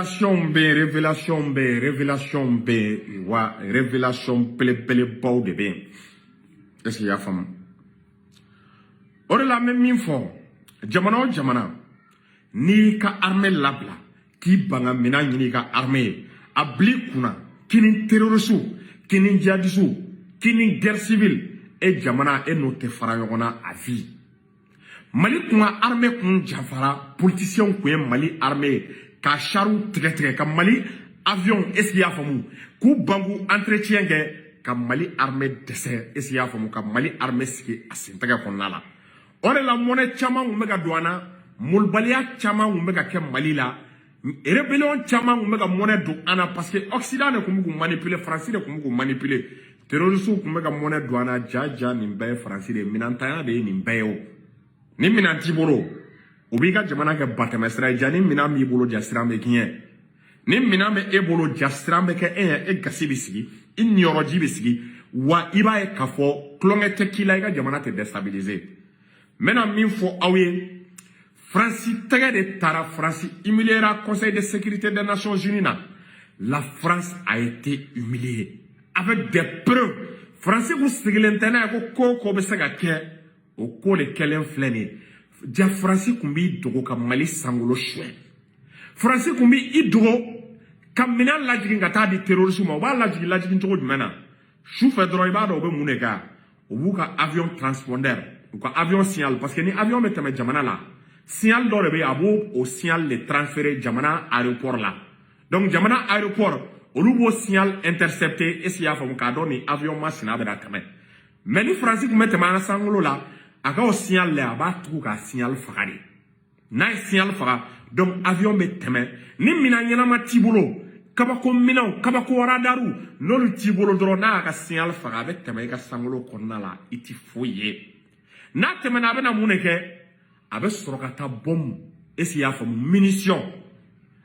révélation B, wa révélation pele bau de bien. Est-ce qu'il y a femme? On est la même info. Jamana. Ni ka armée labla. Ki banga mina ni ka armée. Abli kuna. Kini terrorisme. Kini djihadisme. Kini guerre civile. Et jamana et note farayona à vie. Mali kuma armée kun jafara. Politicien kun Mali armée. Ka charou très ka Mali avion est-ce qu'il y a famu ku bangu entretien ka Mali armée dessert est-ce qu'il y a famu ka Mali armée ski asintaga konnala on la monnaie chama mega douana mulbalia chama mega ke Mali la rébellion chama mega monnaie douana parce que occident ne kumu manipuler français ne kumu manipuler terrorisme mega monnaie douana jaja nimbe français de minantaya de nimbe o ni minanti bolo Obiga jamana ke batemestra jani mina mi bolo jastrambe kiyen ni mina me e bolo jastrambe ke e gasibi sigi in yoroji bisigi wa iba e kafo klongete kila iga jamana te déstabiliser mena min fo awe France tege de tara France humiliera Conseil de sécurité des Nations Unies la France a été humiliée avec des preuves France vous sigilentena ko be sega ke o ko le kelen flene ja France kumbi dogo ka Mali sangolo chwe France kumbi idogo kam mina lajigi ngata di terrorisme wa lajigi to jumena choufe dro ibado be muneka obuka avion transpondeur ou avion signal parce que ni avion metame jamana la signal do rebe abo au signal le transférer jamana aéroport là donc jamana aéroport olubo signal intercepté et si ya famu ka do ni avion masina be datame mais ni France kumete mana sangolo la aka o signal le aba tout ka signal fagari na signal faga donc avion be teme ni mina nyana ma tibolo kabako mina kabako radaru no lu tibolo dro na ka signal faga be teme ka sangolo konnala iti foye na teme na be na muneke abe sorokata bom esi ya famu munition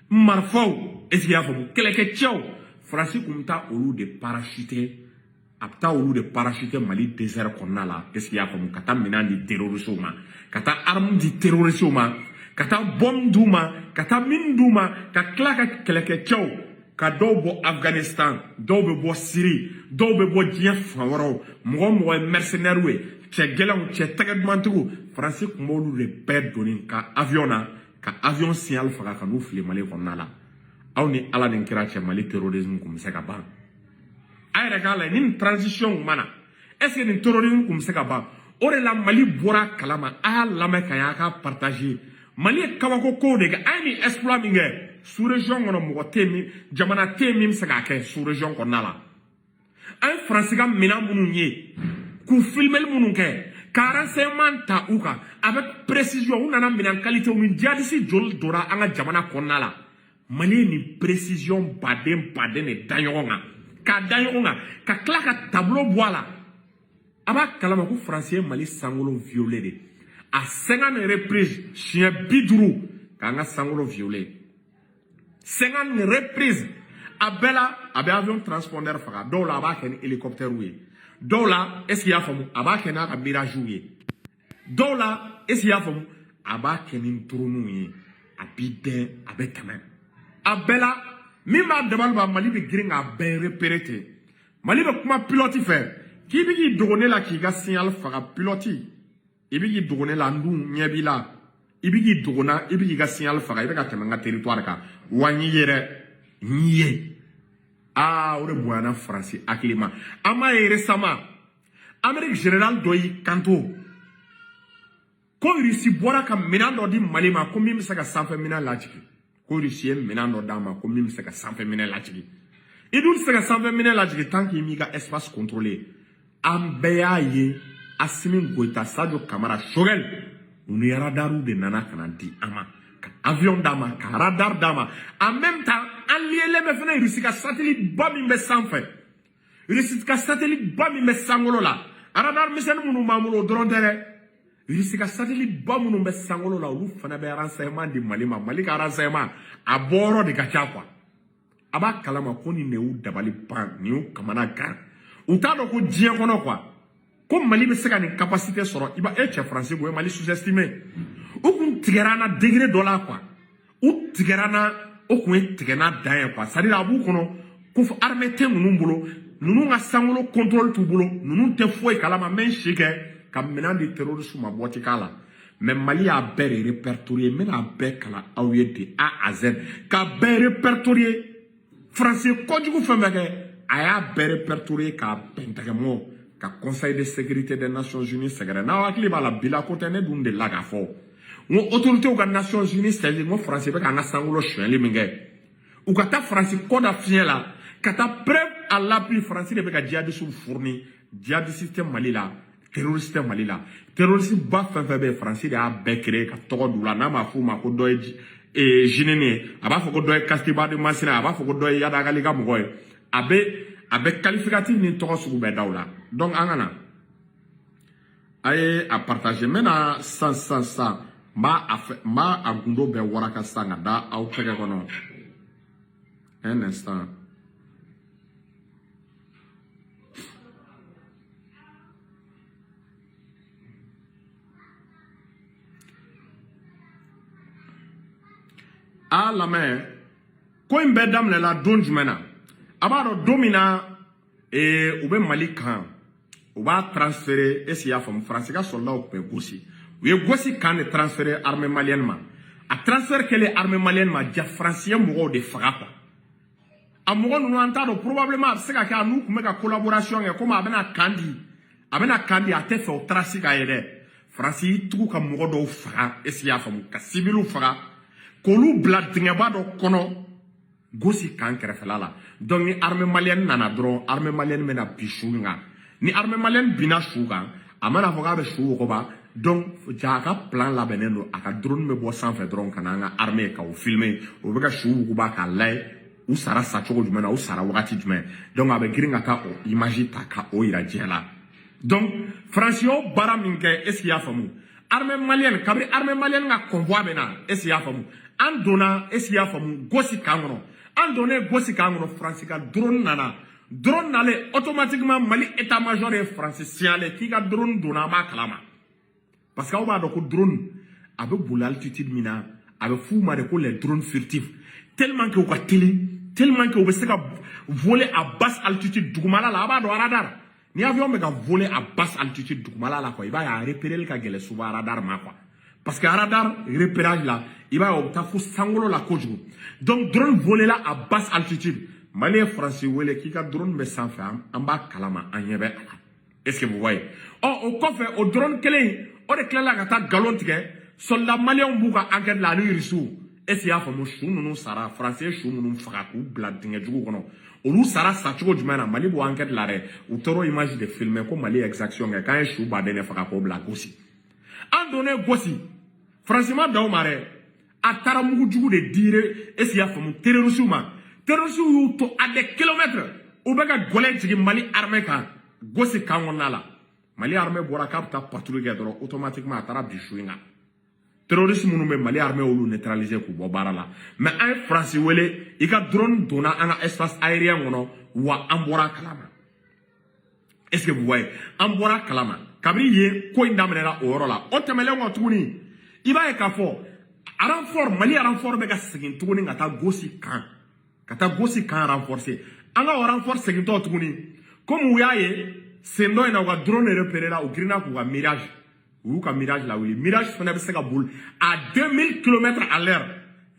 marfo esi ya famu keleke tchao France kumta olu de parachuter apta olu de parachuter Mali désert konnala qu'est-ce qu'il y a comme kata mina di terrorisme kata arme di terrorisme kata bombe duma kata min duma ka klaka keleke tchao ka dobo Afghanistan dobo Syrie dobo dien fawro mo mercenaire we che gelam che tagadmantu France kumolu de perdonin ka avion signal faga ka no fle Mali konnala awni ala den kira che Mali terrorisme kum se ka ban ay regala ni transition mana est-ce que ni terrorisme kum se ka ban ore la Mali bora kalama a la me kaya ka partager Mali kawako ko de ay ni exploit minge sous région ngono mo temi jamana temi se ka ke sous région ko nala ay France ga mina munu nye ku filmel munu ke 45 manta uka avec précision on a mina qualité ou dia d'ici jol dora anga jamana ko nala Mali ni précision badem et danyonga ka danyonga ka klaka tableau voilà aba kalama ku français Mali sangolo violé de a 50 reprises chien bidrou ka nga sangolo violé 50 reprises abela abe avion transpondeur faga dola aba ken hélicoptère oui dola est-ce qu'il y a famu aba ken aka mirage oui dola est-ce qu'il y a famu aba ken tronu oui abide abetame abela mimba debalba Mali be gringa ben repéré Mali be kuma pilote faire ki bigi dogone la ki ga signal faga pilote ibigi dogone la ndu nyebila ibigi dogona ibigi ga signal faga ibe ga temanga territoire ka wani yere niye ore buana France akilima ama récemment Amérique générale doyi kanto ko risi bora ka minando di Mali ma ko mim saka sanfe mina lachiki ko risi minando dama ko mim saka sanfe mina lachiki idul saka sanfe mina lachiki tant qu'il miga espace contrôlé ambeyaye Assimi Goïta Sadio Kamara Shogel on y radaru de nana kananti ama avion dama ka radar dama en même temps allié me fena risika satellite bombe me sanfe risika satellite bombe me sangolo la radar misen munu mamulo drondere risika satellite bombe munu me sangolo la ulu fana be renseignement di Mali ka renseignement aboro de gacha kwa aba kalama ko ni ne u dabali pan ni u kamana gar utado ko dien kono kwa comme Mali be se ka ni capacité soro iba chef français Mali sous-estimé ou kun tigerana degré dollar quoi ou tigerana o kun ye tigɛna dan ye quoi c'est à dire a b'u kɔnɔ ko fɔ armée tɛ ninnu bolo ninnu ka sankolo contrôle t'u bolo ninnu tɛ foyi kalama mɛ si kɛ ka minɛn di terroriste ma bɔti k'a la mais Mali y'a bɛɛ de répertorier n bɛna bɛɛ kalan aw ye de A à Z ka bɛɛ répertorier français kojugu fɛn bɛɛ kɛ a y'a bɛɛ répertorier k'a bɛn tɛgɛmɔ ka conseil de sécurité des nations unies sɛgɛrɛ n'aw hakili b'a la bila ko tɛ ne dun de la k'a fɔ n ko autorités ka nations unies sɛli n ko français bɛ k'an ka sankolo sonyɛli min kɛ u ka taa français kɔ da fiɲɛ la ka taa preuve à l'appui français de bɛ ka djihadistes fourni djihadistes tɛ Mali la terroriste tɛ Mali la terroriste ba fɛn fɛn bɛ français de y'a bɛɛ créé ka tɔgɔ d'u la n'a ma f'u ma ko dɔ ye Jinene ye a b'a fɔ ko dɔ ye Kastiba de Masina a b'a fɔ ko dɔ ye Yadagali ka mɔgɔ ye a bɛ qualificatif ni tɔgɔ sugu bɛɛ d'aw la donc an ka na a ye a partager n bɛna sisan n b'a a gundo bɛɛ waraka sisan ka da aw tɛgɛ kɔnɔ un instant a lamɛn ko in bɛɛ daminɛla don jumɛn na a b'a dɔn don min na u bɛ Mali kan u b'a transférer est-ce que y'a faamu France ka soldats tun bɛ gosi u ye gosi kan de transférer armée malienne ma a transfert kɛlen armée malienne ma ja francien mɔgɔw de faga quoi a mɔgɔ ninnu an t'a dɔn probablement a bɛ se ka kɛ a n'u tun bɛ ka collaboration kɛ komi a bɛna kan di a tɛ fɛ o trace k'a ye dɛ France y'i tugu ka mɔgɔ dɔw faga est-ce que y'a faamu ka civils faga k'olu bila dingɛba dɔ kɔnɔ gosi kan kɛrɛfɛla la donc ni armée malienne nana dɔrɔn armée malienne bɛna bi su in kan ni armée malienne binna su kan a mana fɔ k'a bɛ su wɔgɔba donc ja a ka plan labɛnnen don a ka drone bɛ bɔ sanfɛ dɔrɔn ka na an ka armée ka o filmer o bɛ ka su wuguba k'a layɛ u sara sacogo jumɛn na u sara wagati jumɛn donc a bɛ girin ka taa o image ta ka o yira diɲɛ la donc France y'o baara min kɛ est-ce que y'a faamu armée malienne kabiri armée malienne ka convoi bɛ na est-ce que y'a faamu an donna est-ce que y'a faamu gosi kan kɔnɔ an donnen gosi kan kɔnɔ France ka drone nana drone nalen automatiquement Mali état-major ye France signalé k'i ka drone donna an b'a kalama parce que aw b'a dɔn ko drone a bɛ boli altitude min na a bɛ f'u ma de ko les drones furtifs tellement que u ka teli tellement que u bɛ se ka voler à basse altitude dugumala la a b'a dɔn radar ni avion bɛ ka voler à basse altitude dugumala la quoi i b'a ye a repérer ka gɛlɛn souvent radar ma quoi parce que radar repérage la il va au tafu sangolo la kojugu donc drone volé là à basse altitude Mali français wele k'i ka drone bɛ sanfɛ an b'a kalama an ɲɛ bɛ a la est-ce que vous voyez o kɔfɛ o drone kelen o de tilala ka taa galon tigɛ soldat malien b'u ka enquête la ani irisiw est-ce que y'a faamu su ninnu sara français su ninnu faga k'u bila dingɛ jugu kɔnɔ olu sara sacogo jumɛn na Mali b'o enquête la dɛ u taara image de filmer ko Mali exaction kɛ k'an ye su baden de faga k'o bila gosi an donnen gosi France ma daw ma dɛ a taara mugu jugu de dire est-ce que y'a faamu terroriste ma terroriste y'u to à des kilomètres u bɛ ka gɔlɛ jigin Mali armée kan gosi kan kɔnɔna la Mali armée bɔra k'a bɛ taa patrouille kɛ dɔrɔn automatiquement a taara bi su in kan terroriste minnu bɛ Mali armée olu neutraliser k'u bɔ baara la mais an ye France wele i ka drone donna an ka espace aérien kɔnɔ wa an bɔra kalama est-ce que vous voyez an bɔra kalama kabiri yen ko in daminɛra o yɔrɔ la o tɛmɛlen kɔ tuguni i b'a ye k'a fɔ renfort Mali renfort bɛ ka segin tuguni ka taa gosi kan renforcer an ka o renfort segintɔ tuguni comme u y'a ye sen dɔ in na u ka drone repéré la u girinna k'u ka mirage u y'u ka mirage lawuli mirage fana bɛ se ka boli à 2000 km à l'heure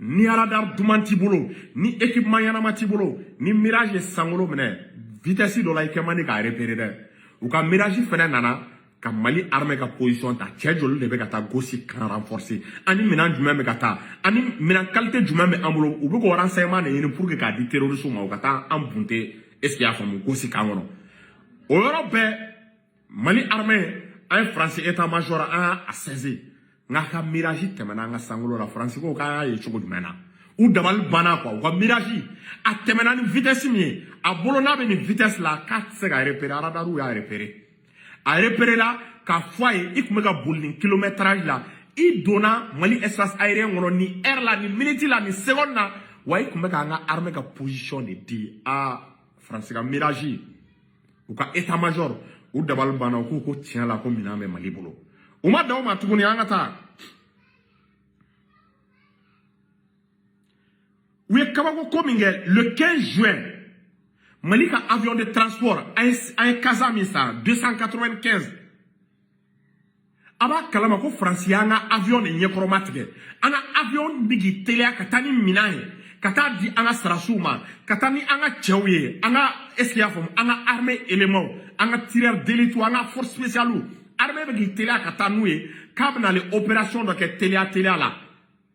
ni radar duman t'i bolo ni équipement ɲɛnama t'i bolo ni mirage ye sankolo minɛ vitesse dɔ la i kɛ man di k'a repéré dɛ u ka mirage fana nana ka Mali armée ka position ta cɛ joli de bɛ ka taa gosi kan renforcer ani minɛn jumɛn bɛ ka taa ani minɛn qualité jumɛn bɛ an bolo u bɛ k'o renseignement de ɲini pour que k'a di terroriste ma u ka taa an bunte est-ce que y'a faamu gosi kan kɔnɔ o yɔrɔ bɛɛ Mali armée an ye France état-major an y'a saisi nka ka mirage tɛmɛna an ka sankolo la France ko k'an y'a ye cogo jumɛn na u dabali banna quoi u ka mirage a tɛmɛna ni vitesse min ye a bolo n'a bɛ nin vitesse la k'a tɛ se ka repérer radar y'a repérer a repéré la k'a fɔ a ye i tun bɛ ka boli nin kilométrage la i donna Mali espace aérien kɔnɔ ni heure la ni minute la ni seconde na wa i tun bɛ k'an ka armée ka position de di France ka mirage u ka état-major u dabali banna u ko ko tiɲɛ la ko minɛn bɛ Mali bolo u ma dan o ma tuguni an ka taa Oui, le 15 juin, Malika avion de transport, un Kazamisa 295. Aba kalama ko France ya nga avion de nyekromatique. Ana avion bigi telea katani minaye. Kata di anga sarasuma, katani anga tchawye, anga esliafom, anga armée élément, anga tireur d'élite, anga force spéciale. Armée bigi telea katanouye, kabna les opérations de telea là.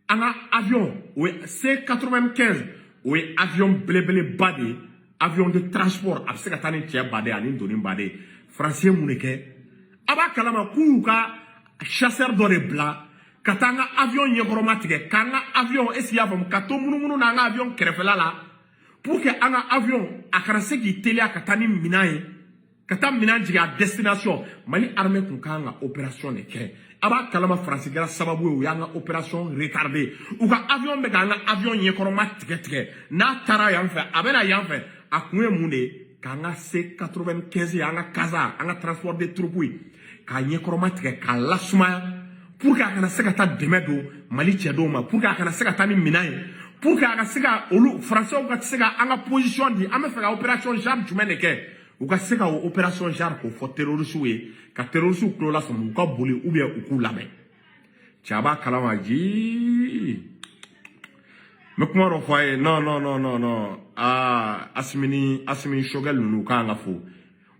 Anga avion, oui, C-95, oui, avion blé badé, avion de transport, abse katani tia badé, anin donin badé, français mouneke. Aba kalama kouka, chasseur d'or blanc, katanga avion nyegoromatique, kanga avion esiavom, kato munu na nga avion kerefela la, pour que anga avion akarase ki telea katani minaye, kata minan jiga destination, mali armée kanga opération ne ke. Aba kalama France gara sababu ou yanga opération retardée, ou ka avion be kanga avion nyegoromatique, na tara yanfe, abena yanfe, akouye moune, kanga C-95 yanga kaza, anga transport de troupes, ka nyekoromatique ka lasuma pour que akana sekata demedo mali tiedo ma pour que akana sekata ni minaye pour que akana seka olu français ou ka seka anga position di ame feka opération genre jumene ke ou ka seka opération genre ko fo terroriste ka terroriste ko la so mu ka boli ou bien ou ku labe tiaba kalama ji me kuma ro foye non asimini shogel nu ka nga fo.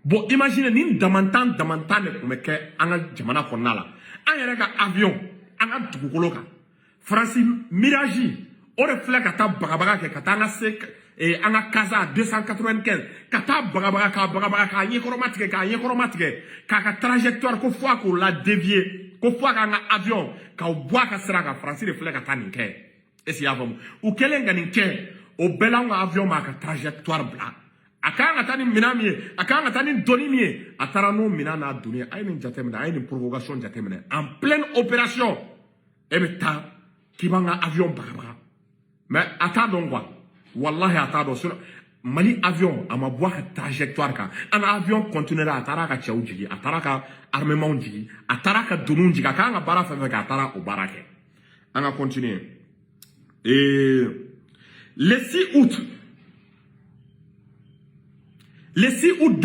Bon, imaginez, ni damantan ne kumeke anga jamana konala. Anga avion, anga tukukoloka. France Mirage, ore fle kata bagabaga ke kata anga sek et anga kaza 295. Kata bagabaga ka nyekoromatike ka trajectoire ko fois ko la dévier, ko fois anga avion ka bois ka sera France de fle kata ninke. Esi avom. Ou kelenga ninke, o belanga avion ma ka trajectoire blanc. Akanga tani minamie, akanga tani donimie, atarano minana doni, aïe jatemene, aïe provocation jatemene, en pleine opération, ebeta, kibanga avion bagabra. Mais attendons quoi, wallahi attendons, Mali avion, ama boire trajectoire ka, un avion continuera ataraka tchaoudjigi, ataraka armement djigi, ataraka donunjiga, kanga bara feveka, atara au barake. On va continuer. Et le 6 août, le 6 août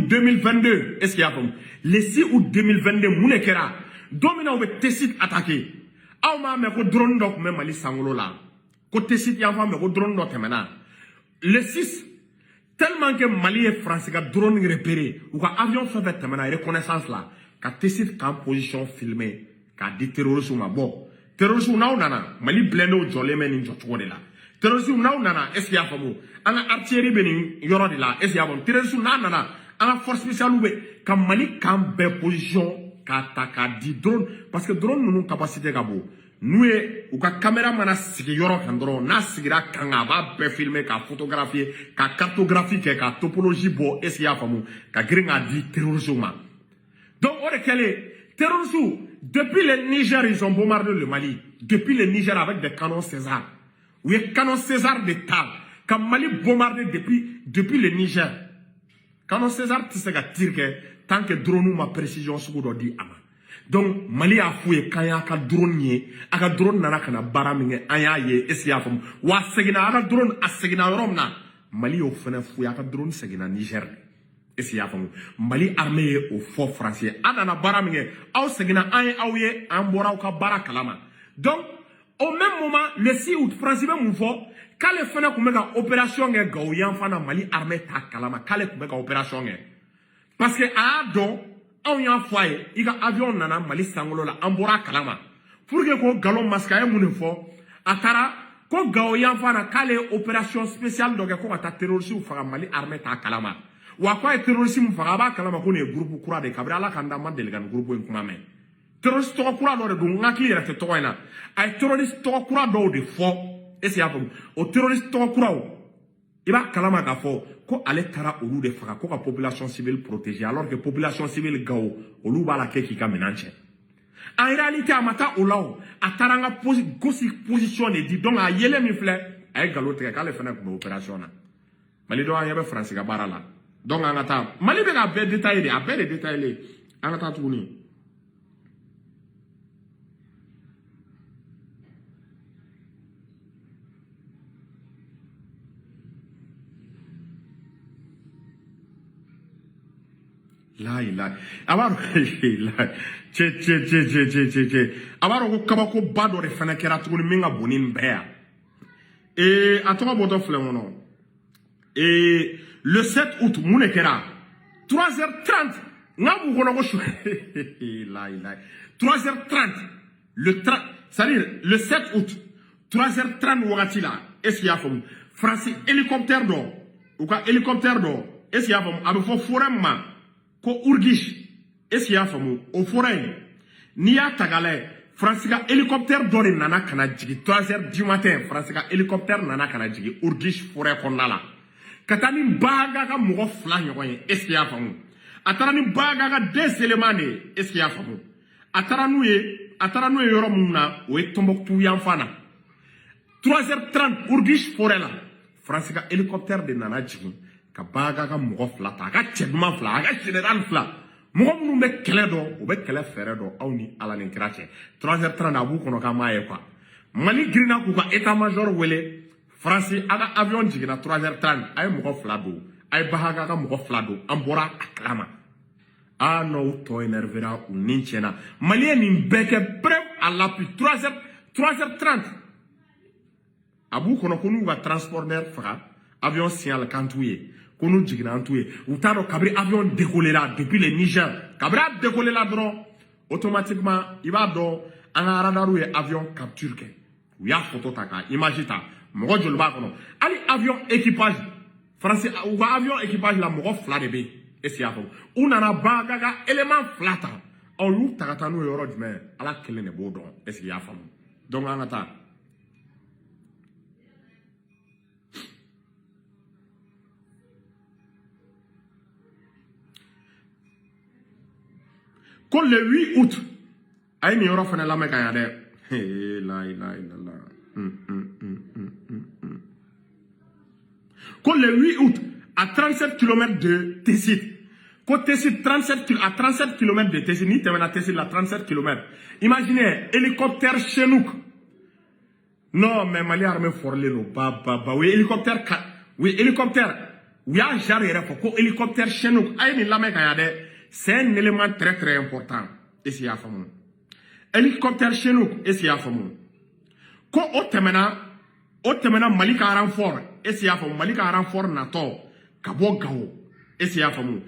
2022, est-ce qu'il y a comme le 6 août 2022, Mounekera, domina ou Tessit attaqué. Auma me ko drone dok me Mali sangolo la. Ko Tessit ya me ko drone dok mena. Le 6, tellement que Mali et France ka drone repéré, ou ka avion fait temena reconnaissance là, ka Tessit en position filmée, ka dit terrorisme ma bon. Terrorisme na nana, Mali blendo jolé men in jotcho de la. Terrorisme na nana, est-ce qu'il y a comme ana artillerie benin yoro de la est ya bon terrorisme na nana ana force spéciale oube kam Mali kam be position ka taka di drone parce que drone nous capacité ka bo nous ou ka caméra mana sigi yoro kan drone na sigira kanga ba be filmer ka photographier ka cartographie ka topologie bo est ya famu ka gringa di terrorisme donc on est quel terrorisme depuis le Niger ils ont bombardé le Mali depuis le Niger avec des canons César oui canons César de tal. Quand Mali bombardé depuis le Niger, quand on César tu sais que tant que drone ma précision sur le dit ama. Donc Mali a fouillé quand il y a un drone yé, un drone nana kana baraminge aya yé esia fam. Wa segina un drone a segina romna. Mali au fena fouillé un drone segina Niger. Esia fam. Mali armée au fort français. Adana baraminge au segina aya aouye ambora au ka barakalama. Donc au même moment le 6 août principe mon fort. Kale fana kumeka opération nge gaouyan fana Mali armée ta kalama kale kumeka opération nge parce que a don on y a foyer iga avion nana Mali sangolo la ambora kalama pour que ko galon maskaye mun fo atara ko gaouyan fana kale opération spéciale donc ko ata terroriste ou fara Mali armée ta kalama wa ko terroriste mu fara ba kalama ko ne groupe kura de kabra la kanda man delegan groupe en kuma me terroriste to kura do de ngaki rete to ina ay terroriste to kura do de fo. Et c'est au terroriste Tokurao. Il va kalama gafo. Ko ale tara olu de faka ko ka population civile protégée alors que population civile gao olu bala ke ki ka menanche. En réalité amata olao ataranga position de dit donc a yele mi fle ay galote ka le fena ko opération na. Mali do ayabe France ga barala. Donc angata Mali be ga be détaillé a be détaillé angata tuni. La ilaha. Abaro che. Abaro ko kabako bado re fana kera tuguni minga bonin bea. Et à toi boto flemono. Et le 7 août mune kera 3h30 ngabu kono ko shu. La ilaha. 3h30 le 30, c'est-à-dire le 7 août 3h30 wakati la. Est-ce qu'il y a femme France hélicoptère do ou quoi hélicoptère do est-ce qu'il y a femme abe fo forema ko urgish est-ce qu'il y a femme au forêt ni ya tagale France ka hélicoptère do nana kana jigi 3h du matin France ka hélicoptère nana kana jigi urgish forêt konnala katani baga ka mugo fla nyoy est-ce qu'il y a femme atarani baga ka des éléments est-ce qu'il y a femme ataranu ye yoro munna o e Tombouctou yanfana 3h30 urgish forêt la France ka hélicoptère de nana jigi ka baga ka mugo fla ta ka chedman fla ka général fla mugo munu be kele do o be kele fere do awni ala nin krache 3h30 abu kono ka maye quoi Mali grina ku ka état major wele France aga avion jigi na 3h30 ay mugo fla do ay baga ka mugo fla do ambora aklama ah no to énervera ou ninchena Malien ni beke bref à l'appui 3h30 abu kono konu va transporter fra avion signal kantouye konu jigna antouye ou taro kabri avion décoller là depuis le Niger kabra décoller là dron automatiquement il va do anga radaru avion capture ke ou ya photo taka image ta mo jol ba kono ali avion équipage français ou avion équipage la mo fla de be esi afo unana bagaga élément flata on lu takata no yoro djme ala kele ne bodon esi afo donc angata ko le 8 août ay ni yoro fana la me kan ya de la ilaha illallah ko le 8 août à 37 km de Tessit. Côté Tessit, à 37 km de Tessit, ni termine à Tessit, là, 37 km. Imaginez, hélicoptère Chenouk. Non, mais Mali armé forlé, non, oui, hélicoptère, oui, hélicoptère. Oui, à Jarre, ko hélicoptère Chenouk. Aïe, ni la mec, c'est un élément très, très important. Et c'est à fond. Hélicoptère Chenouk, et c'est à fond. Ko otemena Mali ka renfort. Et c'est à fond. Mali ka renfort nato. Kabo gao. Et c'est à fond.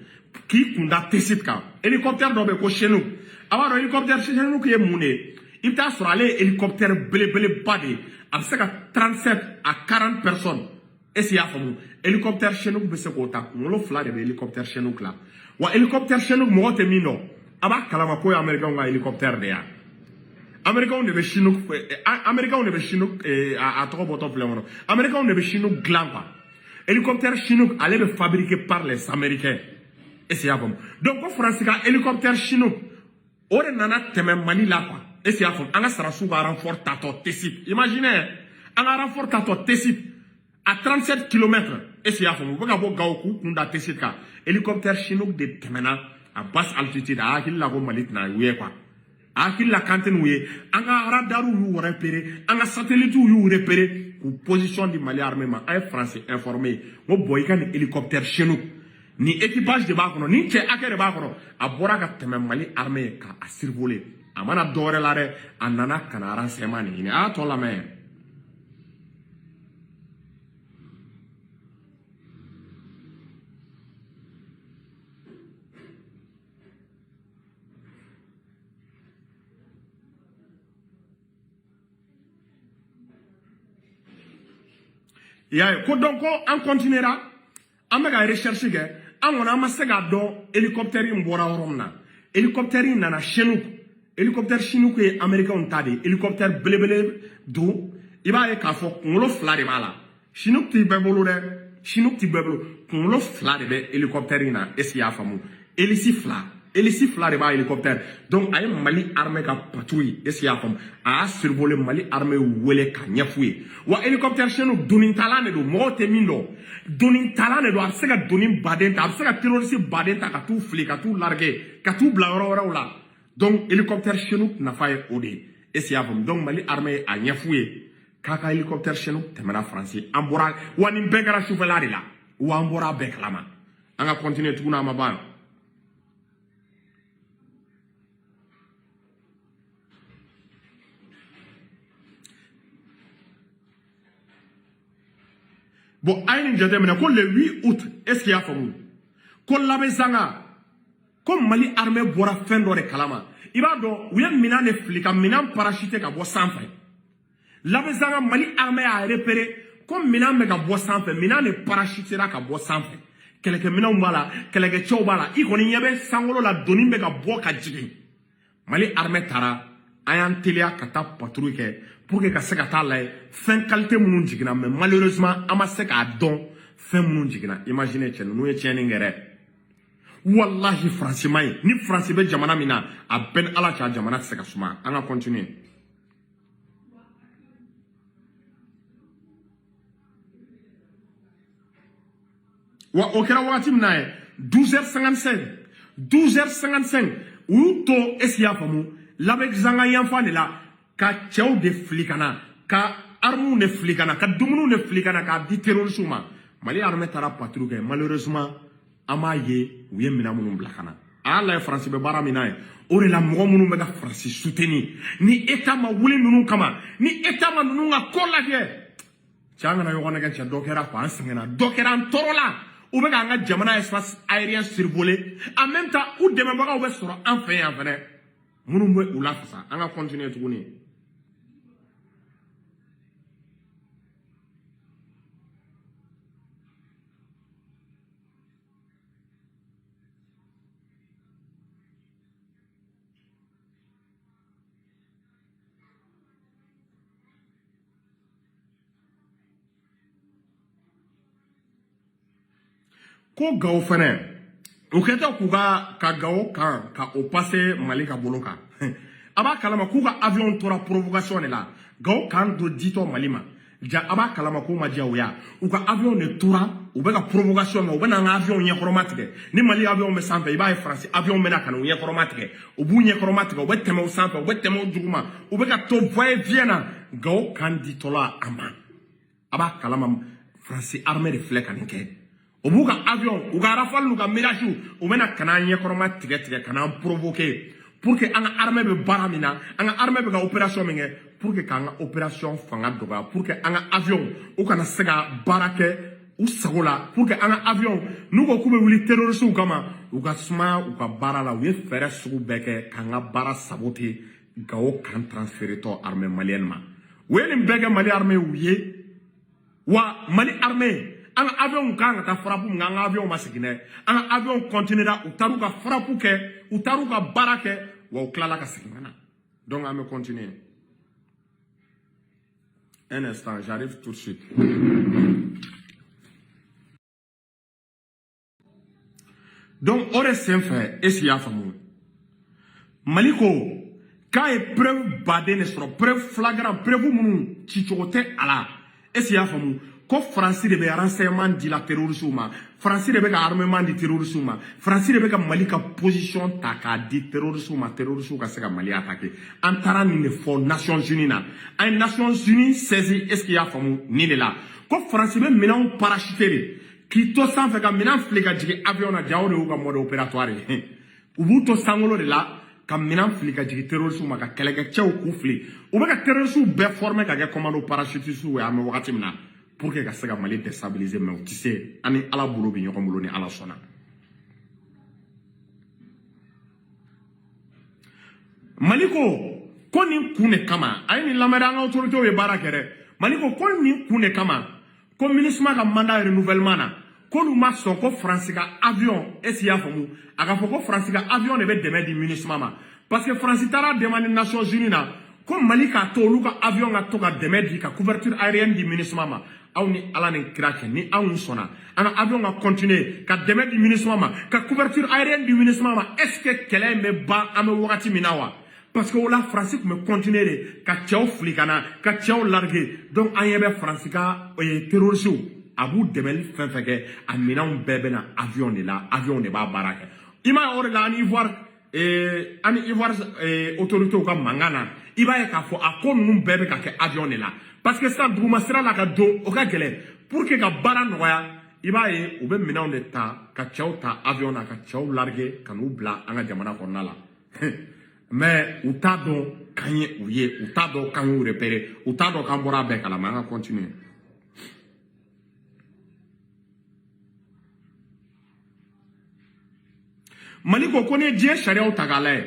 Qui kunda Tessit ka. Hélicoptère dobe ko Chenouk. Alors, hélicoptère Chenouk est mouné. Il t'a sur aller hélicoptère blé badé. Avec 37 à 40 personnes. Et c'est à fond. Hélicoptère Chenouk bese ko ta. Molo fla de hélicoptère Chenouk là. Wa hélicoptère Chenouk mo temino. Aba kalama ko américain nga hélicoptère de ya. Américain ne be Chinook à trop bottom flémono. Américain ne be Chinook glampa. Hélicoptère Chinook allait be fabriqué par les Américains. Et c'est bon. Donc au France ka hélicoptère Chinook ore nana teme Mali là quoi. Et c'est bon. Anga sera sous renfort tato Tessit. Imaginez anga renfort tato Tessit à 37 km. Et c'est bon. Vous pouvez gaoku kunda Tessit ka. Hélicoptère Chinook de temena à basse altitude à qu'il la go Mali na oui quoi. Akil la cantine ouye, anga radaru yu repéré, anga satellite yu repéré, ou position du Mali armement, un français informé, mo boyka ni hélicoptère Chenouk, ni équipage de bakono, ni tche ake de bakono, a boraka teme Mali armé ka a survolé, a mana dore lare, a nana kanara semani, ni a to la main. Donc on continuera on va rechercher on a masega do hélicoptère mbora oromna hélicoptère nana Chenouk hélicoptère Chinook et américain tadi hélicoptère blé do iba e ka fo ngolo fla de mala Chinook ti bebolo de Chinook ti bebolo ngolo fla de hélicoptère ina esia famu Hélici fla de ba hélicoptère donc ay Mali armée ka patrouille esia famu a survoler Mali armée wele ka nyafoué wa hélicoptère Chenouk donin talane do mo temindo donin talane do absega donin badenta absega terroriste badenta ka tout fli ka tout larguer ka tout bla wala donc hélicoptère Chenouk na faye odi esia famu donc Mali armée a nyafoué kaka hélicoptère Chenouk temena français ambora wani begara choufelari la ou ambora beklama anga continuer tuna mabana bon ayi jate mena ko le 8 août est-ce qu'il y a famu ko labe zanga ko Mali armée bora fendo de kalama iba do uye mina ne flika mina parachute ka bo sanfɛ labe zanga Mali armée a repéré ko mina me ka bo sanfɛ mina ne parachute ra ka bo sanfɛ keleke mina mbala keleke chow bala I koni nyebe sangolo la doni me ka bo ka jigin Mali armée tara ayan telia kata patrouille ke pour que ka se ka ta lay fin qualité munu jigina mais malheureusement ama se ka don fin munu jigina imaginez chen nu ye chen ngere wallahi franchement ni France be jamana mina a ben ala cha jamana se ka suma anga continuer wa okera wakati mina 12h55 ou to esia famu labek zanga yanfa ne la ka chew de flikana ka armu ne flikana ka dumunu ne flikana ka di terrorisme ma Mali armée tara patrouille malheureusement ama ye uye mina munun blakana ala France be bara mina o la mo munun be ka France soutenir ni état ma wuli nunu kama ni état ma nunu nga kola ke changa na yogona ke dokera ko ansengena dokera ntorola ou be ka nga jamana espace aérien survolé en même temps ou demain ba ka be soro en fait munun be ula fasa anga continuer tuguni ko gaw fene o keta ku ka gaw kan ka o passer Mali ka bolo kan aba kalama ku ka avion tora provocation la gaw kan do dito Mali ma ja aba kalama ko ma jawya u ka avion ne tora u be ka provocation ma u be na avion nye chromatique ni Mali avion me sanfɛ iba France avion me na kan nye chromatique u bu nye chromatique u be tɛmɛ u sanfɛ u be tɛmɛ u duguma u be ka to voyer viena gaw kan dito la ama aba kalama France armée de flek kan ke Obuka avion, uga rafale uga mirage, ou mena kana nye koroma tige kana provoquer pour que anga armée be baramina, anga armée be ga opération minge pour que anga opération fanga doga pour que anga avion ou kana sega barake ou sagola pour que anga avion nous ko kube wuli terroriste ou kama uga sma uga barala ou ye fere sugu beke kanga bara saboter gao kan transférer to armée malienne ma weli mbege Mali armée ou ye wa Mali armée un avion kan ta frappe un avion masigine un avion continuera ou taruka frappe ke ou taruka barake wa klala ka sigana donc on va continuer un instant j'arrive tout de suite donc ore senfe esi ya famu Maliko ka e preuve badé ne sera preuve flagrant preuve munu chichote ala esi ya famu ko France de be renseignement di la terrorisme France de be ka armement di terrorisme France de be ka Mali ka position ta ka di terrorisme ka se ka Mali attaquer antara ni ne fo Nations Unies na ay Nations Unies saisi est-ce qu'il y a famu ni de la ko France be minan parachuter ki to san fe ka minan flika jigi avion na jawo de ka mode opératoire ubu to sangolo de la ka minan flika jigi terrorisme ka keleke chew ku fli u be ka terrorisme be former ka ke commando parachutiste ou am wakati mina pour que ça Mali déstabiliser mais tu sais ani ala bolo bi ñoko bolo ni ala sona Maliko ko ni kune kama ay ni lamada nga autorité o barakere Maliko ko ni kune kama ko ministre ka mandat renouvellement na ko lu ma son ko France ka avion esia famu aga ko France ka avion ne be demain di ministre ma parce que France tara demande Nations Unies na ko Mali ka to lu ka avion ga to ka demain di ka couverture aérienne di ministre ma aw ni ala ni krake ni aw sona ana avion ga continuer ka demain di ministre ma ka couverture aérienne du ministre ma est-ce que kele me ba am wakati minawa parce que la France me continuer ka tchao flikana ka tchao larguer donc ayebe France ka terrorisme abu demel fenfeke amina bebe na avion de la avion de ba baraka ima ore la ni voir autorité ka mangana iba e ka fo akon num bebe ka ke avion de la parce que ça duma sera la ka do o ka gele pour que ka bara noya iba e o be mina on ta ka tchao ta avion na ka tchao larguer kanu bla anga jamana ko nala mais utado kanye uye utado kanyu repérer utado kambora be kala manga continuer Mali ko ne diɲɛ sariyaw ta k'a lajɛ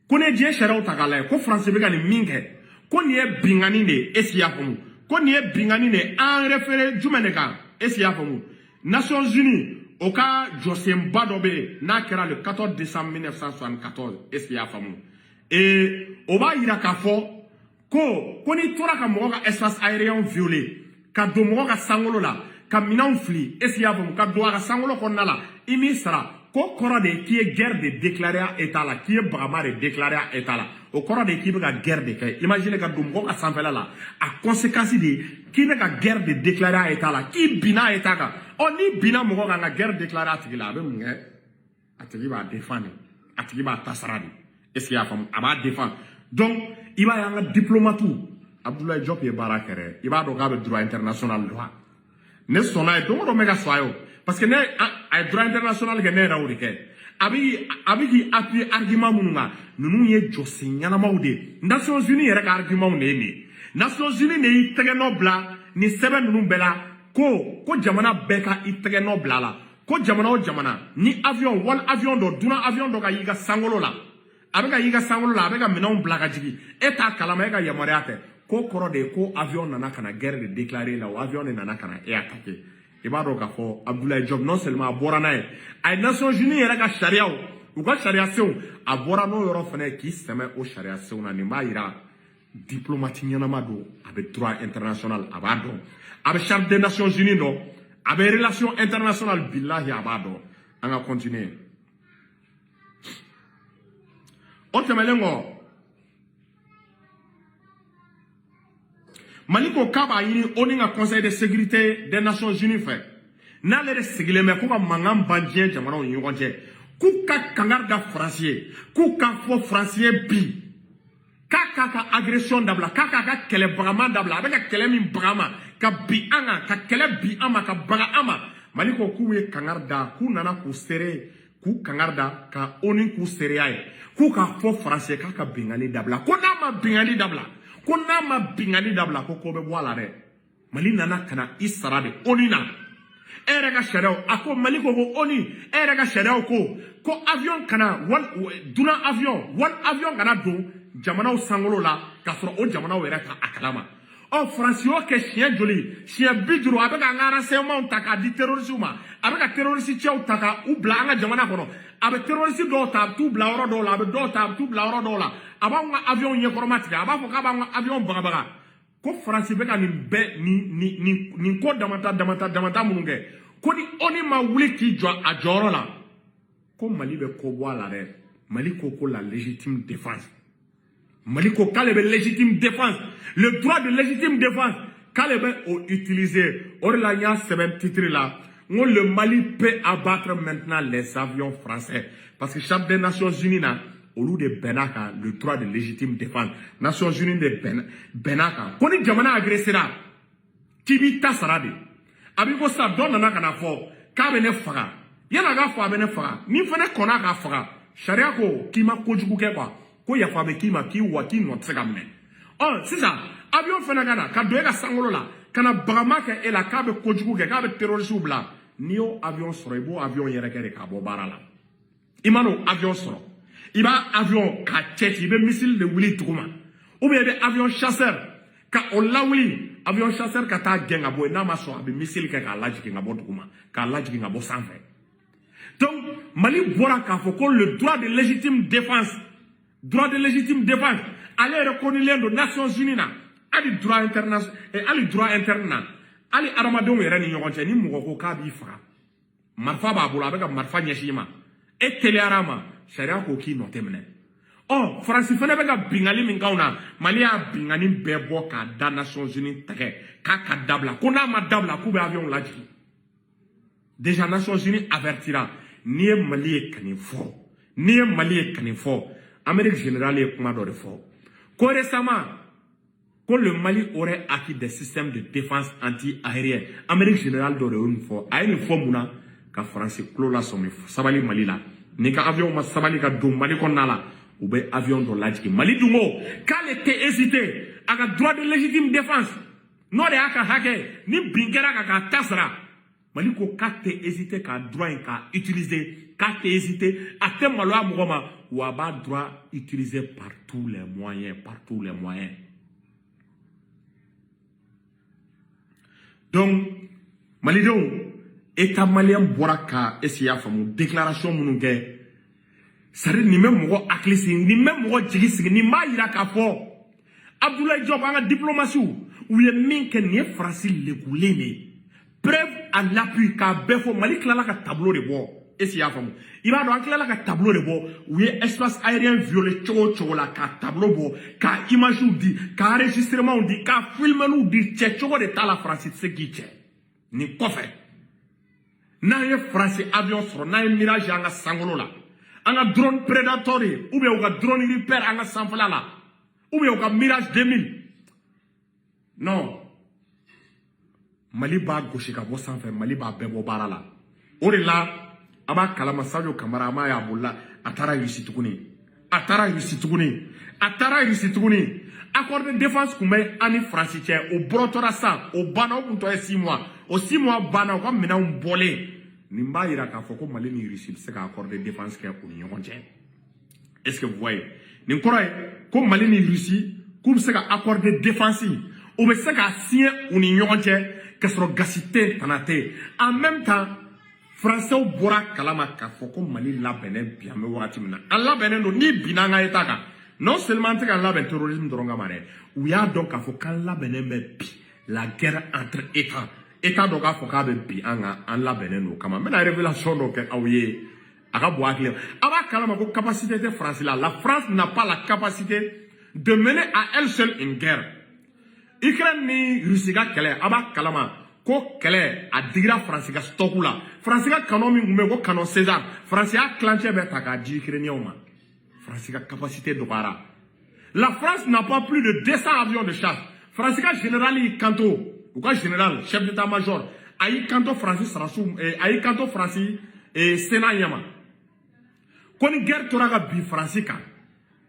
ko ne diɲɛ sariyaw ta k'a lajɛ ko France bɛ ka nin min kɛ ko nin ye bingani de ye est ce que i y'a faamu ko nin ye bingani de ye an référé jumɛn de kan est ce que i y'a faamu Nations Unies o ka jɔsenba dɔ bɛ yen n'a kɛra le 14 décembre 1974 est ce que i y'a faamu o b'a yira k'a fɔ ko n'i tora ka mɔgɔ ka espace aérien violer ka don mɔgɔ ka sankolo la ka minɛnw fili est ce que i y'a faamu ka don a ka sankolo kɔnɔna la i m'i sara ko kɔrɔ de k'i ye guerre de déclaré à état la k'i ye bagama de déclaré à état la o kɔrɔ de k'i bɛ ka guerre de kɛ imagine ka don mɔgɔ ka sanfɛla la a conséquence de k'i bɛ ka guerre de déclaré à état la k'i binna a état kan n'i binna mɔgɔ kan ka guerre déclaré a tigi la a bɛ mun kɛ a tigi b'a défendre a tigi b'a ta sara de est ce que i y'a faamu a b'a défendre donc i b'a ye an ka diplomate Abdoulaye Diop ye baara kɛ dɛ i b'a dɔn k'a bɛ droit international droit ne sɔnna ye don o don n bɛ ka sɔn a ye o parce que ne a ye droit international kɛ ne yɛrɛ o de kɛ a bɛ k'i appuyer argument minnu kan ninnu ye jɔsen ɲɛnamaw de ye Nations Unies yɛrɛ ka argument de ye nin ye Nations Unies de y'i tɛgɛ nɔ bila nin sɛbɛn ninnu bɛɛ la ko jamana bɛɛ ka i tɛgɛ nɔ bila a la ko jamana o jamana ni avion wali avion dɔ dunan avion dɔ ka y'i ka sankolo la a bɛ ka y'i ka sankolo la a bɛ ka minɛnw bila ka jigin e t'a kalama e ka yamaruya tɛ ko kɔrɔ de ye ko avion nana ka na guerre de déclarer la o avion de nana ka na e attaquer i b'a dɔn k'a fɔ Abdoulaye Diop non seulement a bɔra n'a ye a ye Nations Unies yɛrɛ ka sariyaw u ka sariya senw a bɔra n'o yɔrɔ fana ye k'i sɛmɛ o sariya senw na nin b'a yira diplomate ɲɛnama don a bɛ droit international a b'a dɔn a bɛ charte des Nations Unies dɔn a bɛ relation internationale billahi a b'a dɔn an ka continuer o tɛmɛlen kɔ Mali ko k'a b'a ɲini ONU ka conseil de sécurité des Nations Unies fɛ n'ale de sigilen bɛ ko ka mankan ban diɲɛ jamanaw ni ɲɔgɔn cɛ k'u ka kangari da Faransi ye k'u ka fɔ Faransi ye bi k'a k'a ka agression dabila k'a k'a ka kɛlɛbagama dabila a bɛ ka kɛlɛ min baga ma ka bin an kan ka kɛlɛ bin an ma ka baga an ma Mali ko k'u ye kangari da k'u nana k'u seere k'u kangari da ka ONU k'u seereya ye k'u ka fɔ Faransi ye k'a ka bingani dabila ko n'a ma bingani dabila ko n'a ma bingani dabila ko bɛ bɔ a la dɛ Mali nana ka na i sara de ONU na e yɛrɛ ka sariyaw a ko Mali ko ONU e yɛrɛ ka sariyaw ko avion kana dunan avion kana don jamanaw sankolo la k'a sɔrɔ o jamanaw yɛrɛ ka a kalama Faransi y'o kɛ siɲɛ joli siɲɛ 50 a bɛ ka an ka renseignements ta k'a di terroristes ma a bɛ ka terroriste cɛw ta ka u bila an ka jamana kɔnɔ a bɛ terroriste dɔw ta a bɛ t'u bila yɔrɔ dɔw la a bɛ dɔw ta a bɛ t'u bila yɔrɔ dɔw la a b'anw ka avion ɲɛkɔrɔma tigɛ a b'a fɔ k'a b'an ka avion bagabaga ko Faransi bɛ ka nin bɛɛ nin ko damata minnu kɛ ko ni ONU ma wuli k'i jɔ a jɔyɔrɔ la ko Mali bɛ ko bɔ a la dɛ Mali ko la légitime défense Mali ko k'ale bɛ légitime défense le droit de légitime défense k'ale bɛ o utiliser o de la n y'a sɛbɛn titre la n ko le Mali peut abattre maintenant les avions français parce que charte des Nations Unies na olu de bɛnna kan le droit de légitime défense Nations Unies de bɛnna kan ko ni jamana agressera k'i b'i ta sara de a b'i ko sisan dɔ nana ka na fɔ k'a bɛ ne faga yala k'a fɔ a bɛ ne faga ni fana kɔnna k'a faga sariya ko k'i ma kojugu kɛ quoi ko yafa bɛ k'i ma k'i nɔ tɛ se ka minɛ sisan avion fana ka na ka don e ka sankolo la ka na bagama kɛ e la k'a bɛ kojugu kɛ k'a bɛ terroriste bila n'i y'o avion sɔrɔ i b'o avion yɛrɛkɛ de k'a bɔ baara la i ma n'o avion sɔrɔ i b'a avion k'a cɛ ci i bɛ missile de wuli duguma ou bien i bɛ avion chasseur ka o lawuli avion chasseur ka taa gɛn ka bɔ yen n'a ma sɔn a bɛ missile kɛ k'a lajigin ka bɔ duguma k'a lajigin ka bɔ sanfɛ donc Mali bɔra k'a fɔ ko le droit de légitime défense ale reconnulen don Nations Unies na hali droit interne na hali adamadenw yɛrɛ ni ɲɔgɔn cɛ ni mɔgɔ ko k'a b'i faga marifa b'a bolo a bɛ ka marifa ɲɛsin i ma e teliyara a ma sariya ko k'i nɔ tɛ minɛ Faransi fana bɛ ka bingali min k'anw na Mali y'a bingani bɛɛ bɔ k'a da Nations Unies tɛgɛ k'a ka dabila ko n'a ma dabila k'u bɛ avion lajigin déjà Nations Unies avertira n'i ye Mali ye ka nin fɔ Amérique générale ye kuma dɔ de fɔ ko récemment ko le Mali aurait acquis des systèmes de défense anti-aérienne Amérique générale dɔ de y'o nin fɔ a ye nin fɔ mun na ka Faransi tulo lasɔmi sabali Mali la ni ka avion ma sabali ka don Mali kɔnɔna la u bɛ avion dɔ lajigin Mali dun ko k'ale tɛ hésiter a ka droit de légitime défense n'o de y'a ka hakɛ ni bin kɛra ka k'a ta sara Mali ko kate hésité ka droit ka utiliser kate hésité à te malo amogoma ou aba droit utiliser par tous les moyens donc Mali donc état malien boraka essayer famu déclaration mununge sari ni même mo aklisi ni même mo jigisi ni ma yira ka fo Abdoulaye Diop anga diplomatie ou ye min ke ni France le goulé preuve à l'appui ka befo Mali klala ka tableau de bo essayer famu il va donc klala ka tableau de bo ou ye espace aérien violé chogo la ka tableau bo ka image ou di ka enregistrement ou di ka film ou di chogo de ta la France c'est qui ni kofe na ye France avion sur na ye mirage anga sangolo la anga drone predator ou bien ou drone repair anga sanfala la ou bien ou mirage 2000 non Mali ba gauche ka bo sanfɛ Mali ba bebo barala o de la aba kalama Sadio Kamara ma ya bolla atara yisi tuguni accord de défense kumbe ani France cɛ o brotora sa o bana o kunto 6 mois o 6 mois bana o ka mina un bolé ni mba yira ka fɔ ko Mali ni Russie se ka accord de défense kɛ o ni ɲɔgɔn cɛ est-ce que vous voyez ni kɔrɔ ye ko Mali ni Russie k'u se ka accord de défense o be se ka signer o ni ɲɔgɔn cɛ ka sɔrɔ gasite tanate en même temps français bora kalama ka fɔ ko Mali labɛnnen bi an bɛ wagati min na an labɛnnen don ni binna an ka état kan non seulement tɛ ka labɛn terrorisme dɔrɔn kama dɛ u y'a dɔn k'a fɔ k'an labɛnnen bɛ bi la guerre entre état dɔ k'a fɔ k'a bɛ bi an kan an labɛnnen don kama n bɛna révélation dɔ kɛ aw ye a ka bɔ hakili a b'a kalama ko capacité tɛ France la France n'a pas la capacité de mener à elle seule une guerre Ukraine ni Russie ka kɛlɛ a b'a kalama ko kɛlɛ a digira France ka stock la France ka canon min tun bɛ ko canon César France y'a clancé bɛɛ ta k'a di Ukrainiens ma France ka capacité dɔgɔyara la France n'a pas plus de 200 avions de chasse France ka général y'i kanto u ka général chef d'état-major a y'i kanto France sarasu a y'i kanto France Sénat ɲɛma ko ni guerre tora ka bin France kan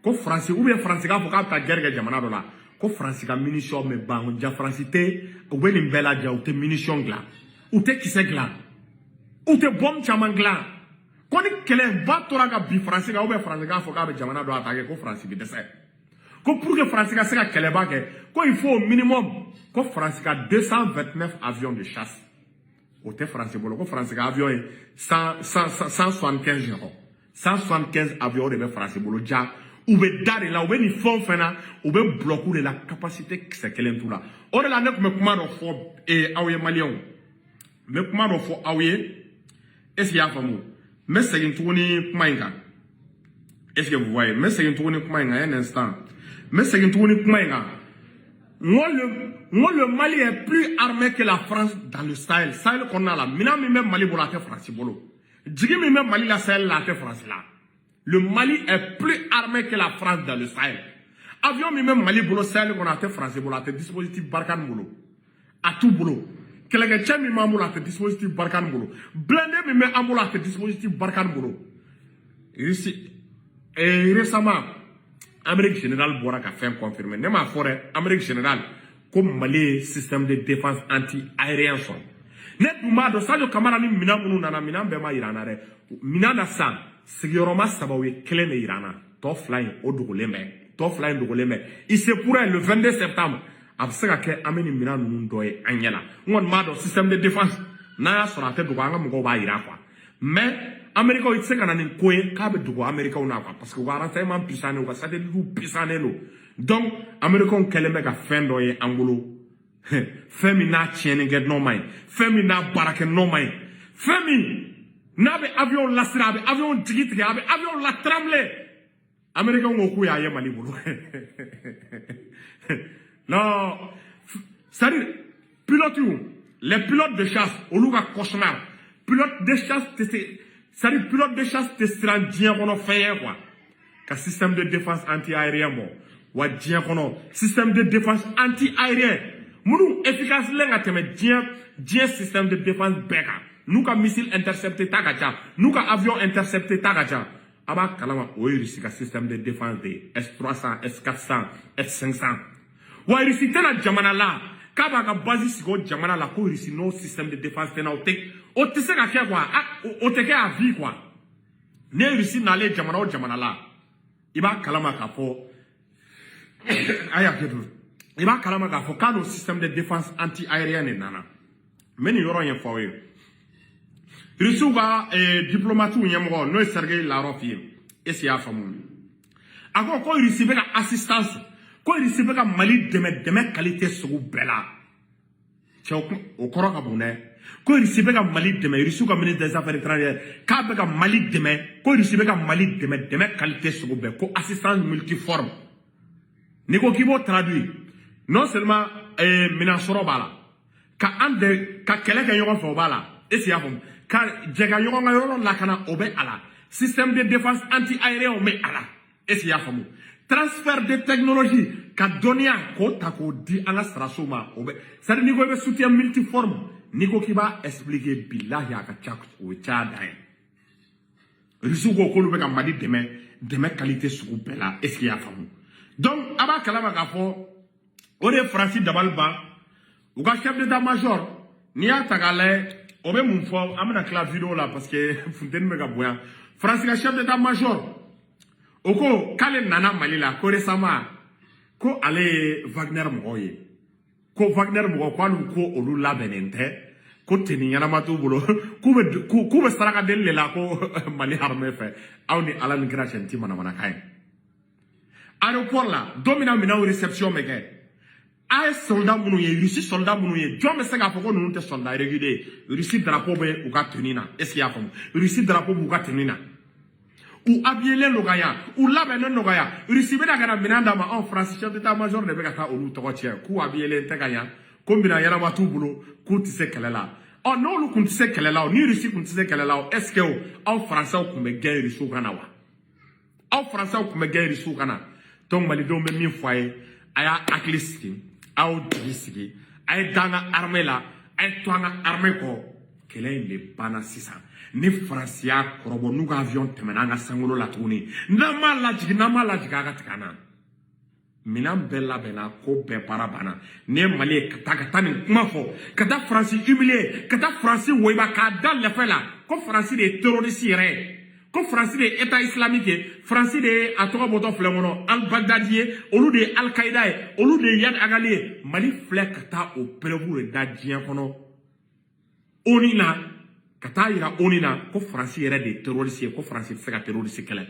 ko France ou bien France k'a fɔ k'a bɛ taa guerre kɛ jamana dɔ la ko France ka munition me ban ja France te u bɛ nin bɛɛ lajɛ u tɛ munition dilan u tɛ kisɛ dilan u tɛ bombe caman dilan ko ni kɛlɛ ba tora ka bin France kan ou bien France k'a fɔ k'a bɛ jamana dɔ attaquer ko France bɛ dɛsɛ ko pour que France ka se ka kɛlɛba kɛ ko il faut au minimum ko France ka 229 avions de chasse o tɛ France bolo ko France ka avion ye 175 ɲɔgɔn 175 avions de bɛ France bolo ja u bɛ da de la u bɛ nin fɛn fɛn na u bɛ bloquer de la capacité kisɛ kelen t'u la o de la ne tun bɛ kuma dɔ fɔ aw ye maliyɛnw n bɛ kuma dɔ fɔ aw ye est ce que y'a faamu n bɛ segin tuguni kuma in kan est ce que vous voyez n bɛ segin tuguni kuma in kan un instant n bɛ segin tuguni kuma in kan le Mali est plus armé que la France dans le Sahel kɔnɔna la minɛn min bɛ Mali bolo a tɛ France bolo jigi min bɛ Mali la Sahel la a tɛ France la. Le Mali est plus armé que la France dans le Sahel. Avion même Mali bolo Sahel qu'on a été français bolo, a été dispositif Barkhane bolo. A tout bolo. Quelqu'un mi mamou a été dispositif Barkhane bolo. Blindé mi me amou a été dispositif Barkhane bolo. Et récemment, Amérique générale bora ka fait confirmer. Ne ma forêt Amérique générale comme Mali système de défense anti-aérien son. Ne duma do Sadio Kamara ni mina munu nana mina bema irana re. Mina na san siguroma sabawe kelen de irana. To flying o dogolen bɛ. Il se pourrait le 22 septembre a bɛ se ka kɛ an bɛ nin minɛn ninnu dɔ ye an ɲɛna n kɔni b'a dɔn système de défense n'a y'a sɔrɔ a tɛ dogo an ka mɔgɔw b'a yira quoi mais américains i tɛ se ka na nin ko ye k'a bɛ dogo américains na quoi parce que u ka renseignement puissant u ka satellite puissant don donc américains kɛlen bɛ ka fɛn dɔ ye an bolo fɛn min n'a tiɲɛni kɛ n'o ma ɲi fɛn min n'a baara kɛ n'o ma ɲi fɛn min n'a bɛ avion lasira a bɛ avion jigi tigɛ a bɛ avion latrembler américains ko k'u y'a ye Mali bolo non, c'est-à-dire, les pilotes de chasse, au lieu de cauchemar, pilotes de chasse, c'est-à-dire, pilotes de chasse, c'est dieu qu'on a fait, quoi. Qu'un système de défense anti-aérien, bon, ou système de défense anti-aérien. Nous, efficace, dieu système de défense béka. Nous, qu'un missile intercepté, tagacha. Nous, qu'un avion intercepté, tagacha. Aba kalama, oui, c'est un système de défense de S300, S400, S500. Wa irisite na jamana la k'a b'a ka base sigi o jamana la ko Russie n'o système de défense tɛ na o tɛ se ka kɛ quoi o tɛ kɛ à vie quoi ne Russie n'ale jamana o jamana la i b'a kalama k'a fɔ a y'a kɛ don i b'a kalama k'a fɔ k'a n'o système de défense anti aérien de nana n bɛ nin yɔrɔ ɲɛfɔ aw ye Russie ka diplomate ɲɛmɔgɔ n'o ye Sergei Lavrov ye est-ce que y'a faamu a ko Russie bɛ ka assistance ko Russie bɛ ka Mali dɛmɛ qualité sugu bɛɛ la cɛ o kɔrɔ ka bon dɛ ko Russie bɛ ka Mali dɛmɛ Russie ka ministre des affaires étrangères k'a bɛ ka Mali dɛmɛ ko Russie bɛ ka Mali dɛmɛ qualité sugu bɛɛ ko assistance multiforme n'i ko k'i b'o traduire non seulement minan sɔrɔ b'a la ka kɛlɛ kɛ ɲɔgɔn fɛ o b'a la est-ce que y'a faamu ka jɛ ka ɲɔgɔn ka yɔrɔ lakana o bɛ a la système de défense anti aérien o bɛ a la est-ce que y'a faamu transfert de technologie ka dɔnniya k'o ta k'o di an ka sarasow ma o bɛ c'est à dire n'i ko i bɛ soutien multiforme n'i ko k'i b'a expliquer bilahi a ka ca o bɛ caya dan ye Russie ko k'olu bɛ ka Mali dɛmɛ qualité sugu bɛɛ la est-ce que y'a faamu donc a b'a kalama k'a fɔ o de ye Faransi dabali ban u ka chef d'état-major n'i y'a ta k'a lajɛ o bɛ mun fɔ an bɛna tila vidéo la parce que funteni bɛ ka bonya Faransi ka chef d'état-major o ko k'ale nana Mali la ko récemment ko ale ye Wagner mɔgɔw ye ko Wagner mɔgɔw k'olu ko olu labɛnnen tɛ ko teni ɲɛnama t'u bolo k'u bɛ saraka deli de la ko Mali armée fɛ aw ni Ala ni kira cɛ ti manamanakan ye aéroport la don min na minɛnw réception bɛ kɛ a ye soldat minnu ye Russie soldat minnu ye jɔn bɛ se k'a fɔ ko ninnu tɛ soldat régulier Russie drapeau bɛ u ka tenue na est-ce que y'a faamu Russie drapeau b'u ka tenue na u habillelen don ka yan u labɛnnen don ka yan Russie bɛna ka na minɛn d'a ma anw Faransi chef d'état-major de bɛ ka taa olu tɔgɔ tiɲɛ k'u habillelen tɛ ka yan ko minɛn ɲɛnama t'u bolo k'u tɛ se kɛlɛ la n'olu kun tɛ se kɛlɛ la ni Russie kun tɛ se kɛlɛ la est-ce que aw Faransɛw kun bɛ gɛn Russiw kan na wa aw Faransɛw kun bɛ gɛn Russiw kan na donc malidenw bɛ min fɔ a ye a y'a hakili sigi a y'o jigi sigi a ye da an ka armée la a ye to an ka armée kɔ kɛlɛ in de banna sisan ni Faransi y'a kɔrɔbɔ n'u ka avion tɛmɛna an ka sankolo la tuguni n'an m'a lajigin a ka tigɛ an na minɛn bɛɛ labɛnna ko bɛɛ baara banna ni ye Mali ye ka taa nin kuma fɔ ka taa Faransi humilier ka taa Faransi woyiba k'a da lɛfɛ la ko Faransi de ye terroriste yɛrɛ ye ko Faransi de ye état islamique ye Faransi de ye a tɔgɔ bɔtɔ filɛ kɔnɔ al-Baghdadi ye olu de ye al-Qaïda ye olu de ye Yad Agali ye Mali filɛ ka taa o preuve de da diɲɛ kɔnɔ ONU na ka taa yira ONU na ko Faransi yɛrɛ de ye terroriste ye ko Faransi tɛ se ka terroriste kɛlɛ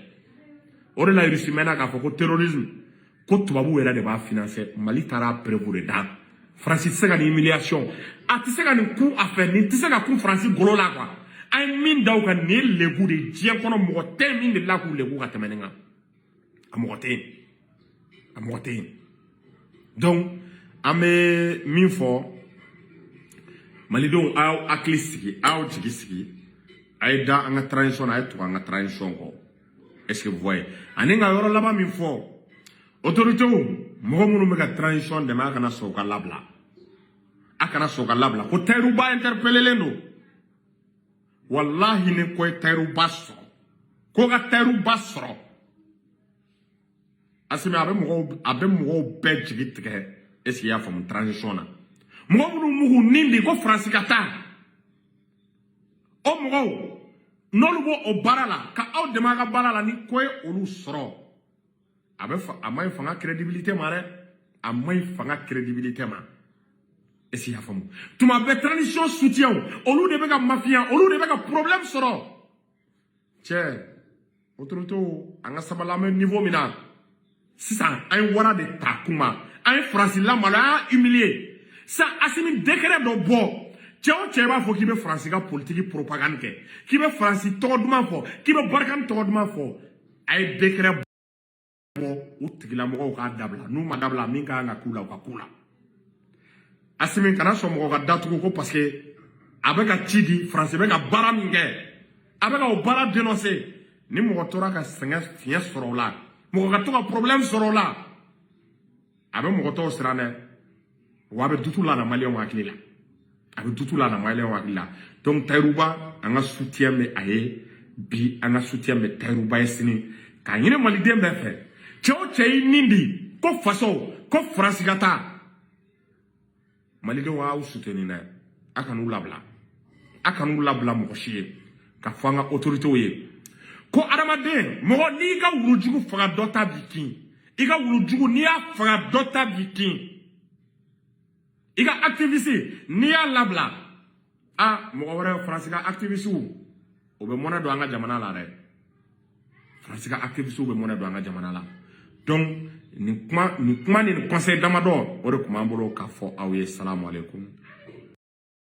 o de la Russie mɛnna k'a fɔ ko terrorisme ko tubabu yɛrɛ de b'a financer Mali taara preuve de da Faransi tɛ se ka nin humiliation a tɛ se ka nin ku a fɛ nin tɛ se ka ku Faransi golo la quoi a ye min da u kan nin ye lebu de diɲɛ kɔnɔ mɔgɔ tɛ min de la k'u lebu ka tɛmɛ nin kan a mɔgɔ tɛ yen donc an bɛ min fɔ malidenw a y'aw hakili sigi a y'aw jigi sigi a ye da an ka transition na a ye tugu an ka transition kɔ est-ce que vous voyez ani ka yɔrɔ laban min fɔ autorités mɔgɔ minnu bɛ ka transition dɛmɛ a kana sɔn ka labila ko tayiruba interpellelen don wallahi ni ko ye tayiruba sɔrɔ ko ka tayiruba sɔrɔ Asimi a bɛ mɔgɔw bɛɛ jigi tigɛ est-ce que y'a faamu transition na mɔgɔ minnu mugu nindi ko Faransi ka taa o mɔgɔw n'olu b'o o baara la ka aw dɛmɛ a ka baara la ni ko ye olu sɔrɔ a maɲi fanga crédibilité ma dɛ a maɲi fanga crédibilité ma est-ce que y'a faamu tuma bɛɛ transition soutien olu de bɛ ka mafia olu de bɛ ka problème sɔrɔ cɛ autorité an ka sabali an bɛ niveau min na sisan an ye wara de ta kuma an ye Faransi lamalo an y'a humilier sa Asimi décret dɔ bɔ cɛ o cɛ b'a fɔ k'i bɛ Faransi ka politique propagande kɛ k'i bɛ Faransi tɔgɔ duman fɔ k'i bɛ Barkhane tɔgɔ duman fɔ a ye décret bɔ u tigilamɔgɔw k'a dabila n'u ma dabila min ka kan ka k'u la u ka k'u la Asimi kana sɔn mɔgɔ ka datugu ko parce que a bɛ ka ci di Faransi bɛ ka baara min kɛ a bɛ ka o baara dénoncer ni mɔgɔ tora ka sɛgɛn fiɲɛ sɔrɔ o la mɔgɔ ka to ka problème sɔrɔ o la a bɛ mɔgɔ tɔw siran dɛ wa a bɛ dutu la na maliyɛnw hakili la donc tayiruba an ka soutien bɛ a ye bi an ka soutien bɛ tayiruba ye sini k'a ɲini maliden bɛɛ fɛ cɛ o cɛ y'i nin di ko faso ko Faransi ka taa malidenw aw soutenir dɛ a kan'u labila mɔgɔ si ye ka fɔ an ka autorités ye ko adamaden mɔgɔ n'i ka wulujugu faga dɔ ta b'i kin i ka wulujugu n'i y'a faga dɔ ta b'i kin i ka activiste n'i y'a labila mɔgɔ wɛrɛ Faransi ka activiste o bɛ mɔnɛ don an ka jamana la dɛ Faransi ka activiste bɛ mɔnɛ don an ka jamana la donc nin kuma ni conseil damadɔ o de tun b'an bolo k'a fɔ aw ye salamu aleykum